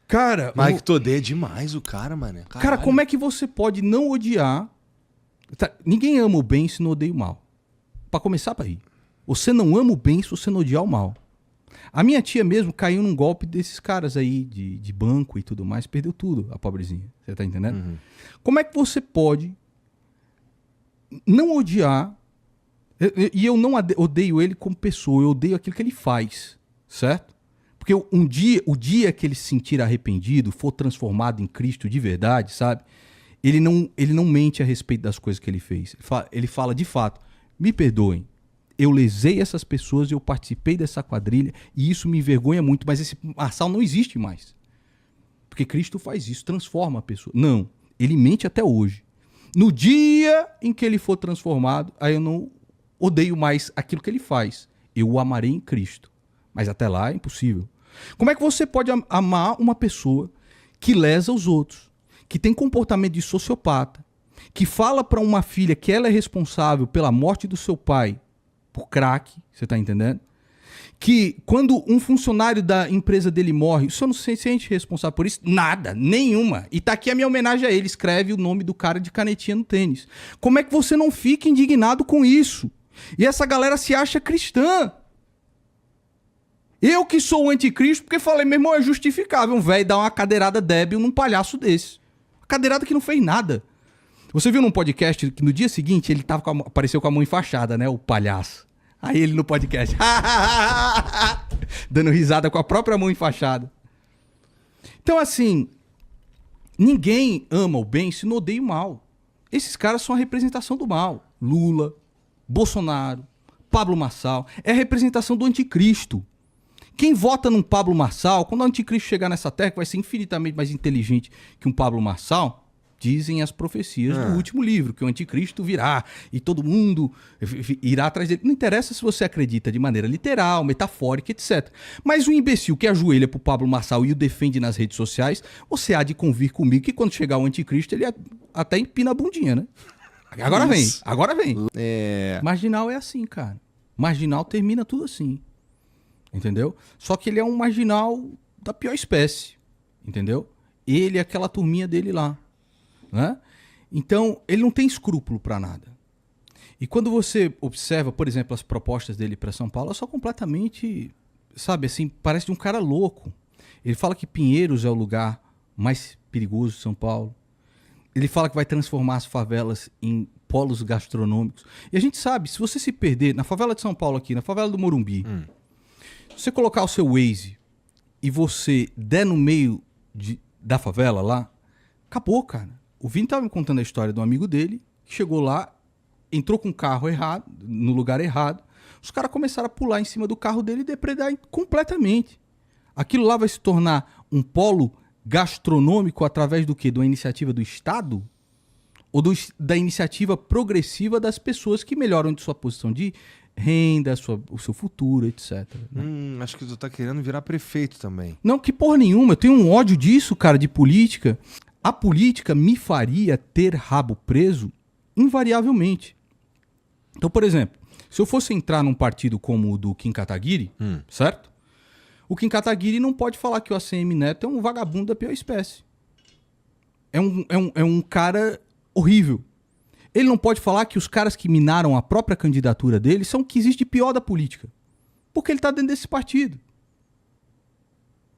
Cara... Mas tu odeia demais o cara, mano. Cara, como é que você pode não odiar... Ninguém ama o bem se não odeia o mal. Pra começar, pra ir. Você não ama o bem se você não odiar o mal. A minha tia mesmo caiu num golpe desses caras aí, de banco e tudo mais, perdeu tudo, a pobrezinha. Você tá entendendo? Uhum. Como é que você pode não odiar... E eu não odeio ele como pessoa, eu odeio aquilo que ele faz, certo? Porque o dia que ele se sentir arrependido, for transformado em Cristo de verdade, sabe? Ele não mente a respeito das coisas que ele fez. Ele fala de fato, me perdoem, eu lesei essas pessoas, eu participei dessa quadrilha e isso me envergonha muito, mas esse Marçal não existe mais. Porque Cristo faz isso, transforma a pessoa. Não, ele mente até hoje. No dia em que ele for transformado, aí eu não odeio mais aquilo que ele faz. Eu o amarei em Cristo. Mas até lá é impossível. Como é que você pode amar uma pessoa que lesa os outros, que tem comportamento de sociopata, que fala para uma filha que ela é responsável pela morte do seu pai por crack, você tá entendendo? Que quando um funcionário da empresa dele morre, o senhor não se sente responsável por isso? Nada, nenhuma. E tá aqui a minha homenagem a ele, escreve o nome do cara de canetinha no tênis. Como é que você não fica indignado com isso? E essa galera se acha cristã. Eu que sou o anticristo, porque falei, meu irmão, é justificável um velho dar uma cadeirada débil num palhaço desse. Uma cadeirada que não fez nada. Você viu num podcast que no dia seguinte ele apareceu com a mão enfaixada, né? O palhaço. Aí ele no podcast, dando risada com a própria mão enfaixada. Então, assim, ninguém ama o bem se não odeia o mal. Esses caras são a representação do mal. Lula, Bolsonaro, Pablo Marçal, é a representação do anticristo. Quem vota num Pablo Marçal, quando o anticristo chegar nessa terra, que vai ser infinitamente mais inteligente que um Pablo Marçal, dizem as profecias do último livro, que o anticristo virá e todo mundo irá atrás dele. Não interessa se você acredita de maneira literal, metafórica, etc. Mas o imbecil que ajoelha pro Pablo Marçal e o defende nas redes sociais, você há de convir comigo que quando chegar o anticristo, ele até empina a bundinha, né? Agora vem. Marginal é assim, cara. Marginal termina tudo assim. Entendeu? Só que ele é um marginal da pior espécie. Entendeu? Ele é aquela turminha dele lá. Né? Então, ele não tem escrúpulo para nada. E quando você observa, por exemplo, as propostas dele para São Paulo, é só completamente, sabe, assim, parece de um cara louco. Ele fala que Pinheiros é o lugar mais perigoso de São Paulo. Ele fala que vai transformar as favelas em polos gastronômicos. E a gente sabe, se você se perder na favela de São Paulo aqui, na favela do Morumbi, se você colocar o seu Waze e você der no meio da favela lá, acabou, cara. O Vini tava me contando a história de um amigo dele, que chegou lá, entrou com o carro errado, no lugar errado. Os caras começaram a pular em cima do carro dele e depredar completamente. Aquilo lá vai se tornar um polo gastronômico através do quê? De uma iniciativa do Estado? Ou da iniciativa progressiva das pessoas que melhoram de sua posição de renda, o seu futuro, etc. Né? Acho que tu tá querendo virar prefeito também. Não, que porra nenhuma. Eu tenho um ódio disso, cara, de política. A política me faria ter rabo preso invariavelmente. Então, por exemplo, se eu fosse entrar num partido como o do Kim Kataguiri, certo? O Kim Kataguiri não pode falar que o ACM Neto é um vagabundo da pior espécie. É um cara horrível. Ele não pode falar que os caras que minaram a própria candidatura dele são o que existe de pior da política. Porque ele tá dentro desse partido.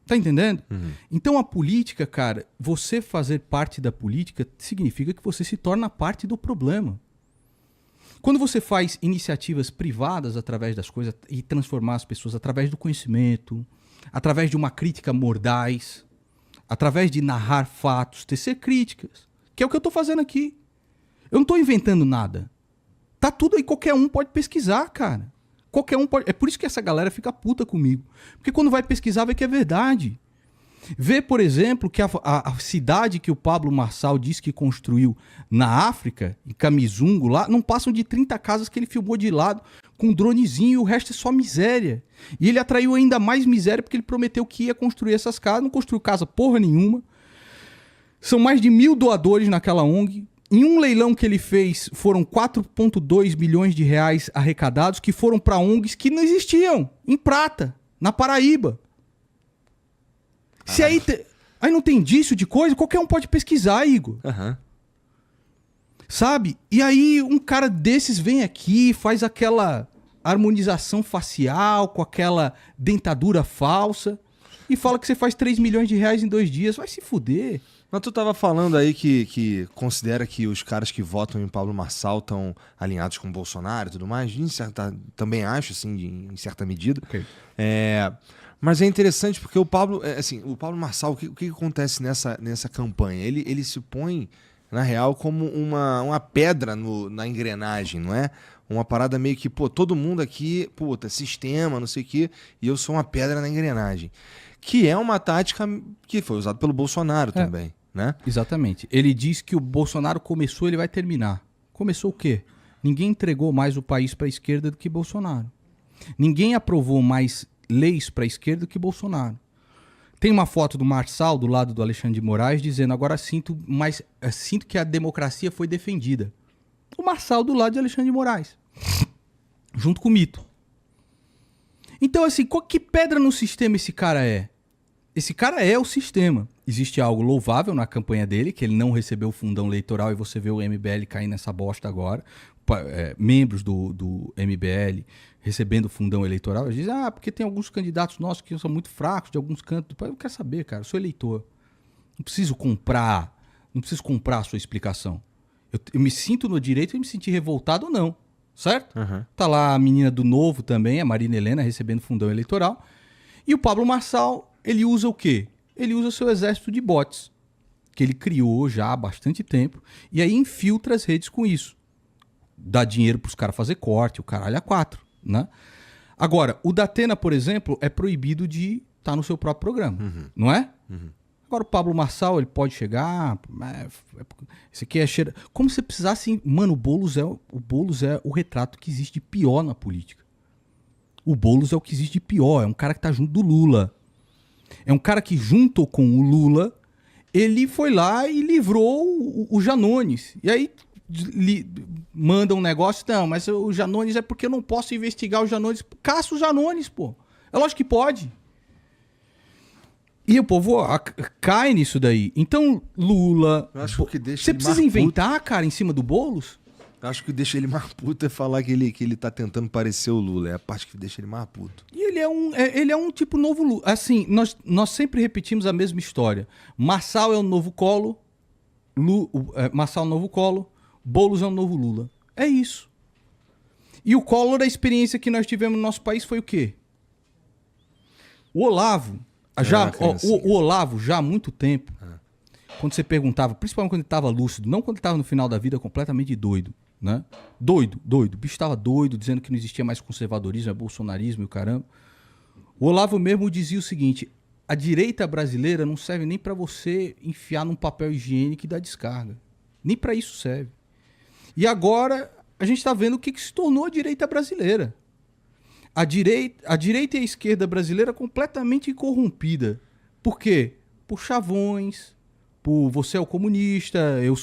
Tá entendendo? Então a política, cara, você fazer parte da política significa que você se torna parte do problema. Quando você faz iniciativas privadas através das coisas e transformar as pessoas através do conhecimento, através de uma crítica mordaz, através de narrar fatos, tecer críticas, que é o que eu tô fazendo aqui. Eu não tô inventando nada. Tá tudo aí, qualquer um pode pesquisar, cara. Qualquer um pode... É por isso que essa galera fica puta comigo. Porque quando vai pesquisar, vê que é verdade. Vê, por exemplo, que a cidade que o Pablo Marçal disse que construiu na África, em Camizungo, lá, não passam de 30 casas que ele filmou de lado com um dronezinho e o resto é só miséria. E ele atraiu ainda mais miséria porque ele prometeu que ia construir essas casas, não construiu casa porra nenhuma. São mais de 1.000 doadores naquela ONG. Em um leilão que ele fez, foram 4,2 milhões de reais arrecadados que foram para ONGs que não existiam, em Prata, na Paraíba. Se aí Aí não tem indício de coisa, qualquer um pode pesquisar, Igor. Aham. Sabe? E aí um cara desses vem aqui, faz aquela harmonização facial com aquela dentadura falsa e fala que você faz 3 milhões de reais em 2 dias. Vai se fuder. Mas tu tava falando aí que considera que os caras que votam em Pablo Marçal estão alinhados com o Bolsonaro e tudo mais. Também acho, assim, em certa medida. Ok. Mas é interessante porque o Pablo Marçal, o que acontece nessa campanha? Ele se põe, na real, como uma pedra na engrenagem, não é? Uma parada meio que, pô, todo mundo aqui, puta, sistema, não sei o quê, e eu sou uma pedra na engrenagem. Que é uma tática que foi usada pelo Bolsonaro também, né? Exatamente. Ele diz que o Bolsonaro começou, ele vai terminar. Começou o quê? Ninguém entregou mais o país para a esquerda do que Bolsonaro. Ninguém aprovou mais leis para a esquerda do que Bolsonaro. Tem uma foto do Marçal do lado do Alexandre de Moraes dizendo: agora sinto que a democracia foi defendida. O Marçal do lado de Alexandre de Moraes. Junto com o Mito. Então, assim, que pedra no sistema esse cara é? Esse cara é o sistema. Existe algo louvável na campanha dele, que ele não recebeu o fundão eleitoral, e você vê o MBL cair nessa bosta agora. Membros do MBL recebendo fundão eleitoral. Eles dizem, porque tem alguns candidatos nossos que são muito fracos de alguns cantos. Eu quero saber, cara, eu sou eleitor. Não preciso comprar a sua explicação. Eu me sinto no direito de me sentir revoltado ou não. Certo? Uhum. Tá lá a menina do Novo também, a Marina Helena, recebendo fundão eleitoral. E o Pablo Marçal, ele usa o quê? Ele usa o seu exército de bots, que ele criou já há bastante tempo, e aí infiltra as redes com isso. Dá dinheiro pros caras fazer corte, o caralho a 4, né? Agora, o Datena, por exemplo, é proibido de estar no seu próprio programa, não é? Uhum. Agora o Pablo Marçal, ele pode chegar... Esse aqui é cheiro... Como se precisasse... Mano, o Boulos é o retrato que existe de pior na política. O Boulos é o que existe de pior. É um cara que tá junto do Lula. É um cara que, junto com o Lula, ele foi lá e livrou o Janones. E aí manda um negócio... Não, mas o Janones é porque eu não posso investigar o Janones. Caça o Janones, pô. É lógico que pode. E o povo cai nisso daí. Então, Lula... Eu acho que deixa você ele precisa mais inventar, puto, cara, em cima do Boulos? Eu acho que deixa ele mais puto é falar que ele tá tentando parecer o Lula. É a parte que deixa ele mais puto. E ele é um tipo novo Lula. Assim, nós sempre repetimos a mesma história. Marçal é o novo Collor. Marçal é o novo Collor. Boulos é o novo Lula. É isso. E o Collor, a experiência que nós tivemos no nosso país foi o quê? O Olavo... O Olavo, já há muito tempo, quando você perguntava, principalmente quando ele estava lúcido, não quando ele estava no final da vida completamente doido, né? Doido. O bicho estava doido, dizendo que não existia mais conservadorismo, é bolsonarismo e o caramba. O Olavo mesmo dizia o seguinte: a direita brasileira não serve nem para você enfiar num papel higiênico e dar descarga. Nem para isso serve. E agora a gente está vendo o que se tornou a direita brasileira. A direita e a esquerda brasileira completamente corrompida. Por quê? Por chavões, por você é o comunista, eu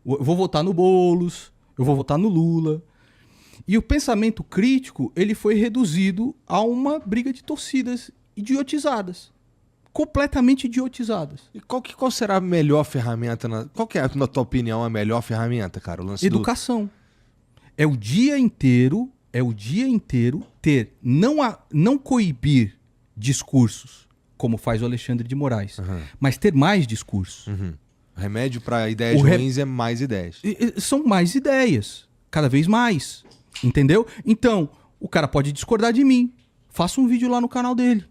vou votar no Boulos, eu vou votar no Lula. E o pensamento crítico, ele foi reduzido a uma briga de torcidas idiotizadas. Completamente idiotizadas. E qual será a melhor ferramenta? Qual que é, na tua opinião, a melhor ferramenta, cara? O lance Educação. É o dia inteiro não coibir discursos, como faz o Alexandre de Moraes, mas ter mais discursos. Remédio para ideias ruins é mais ideias. São mais ideias, cada vez mais, entendeu? Então, o cara pode discordar de mim, faça um vídeo lá no canal dele.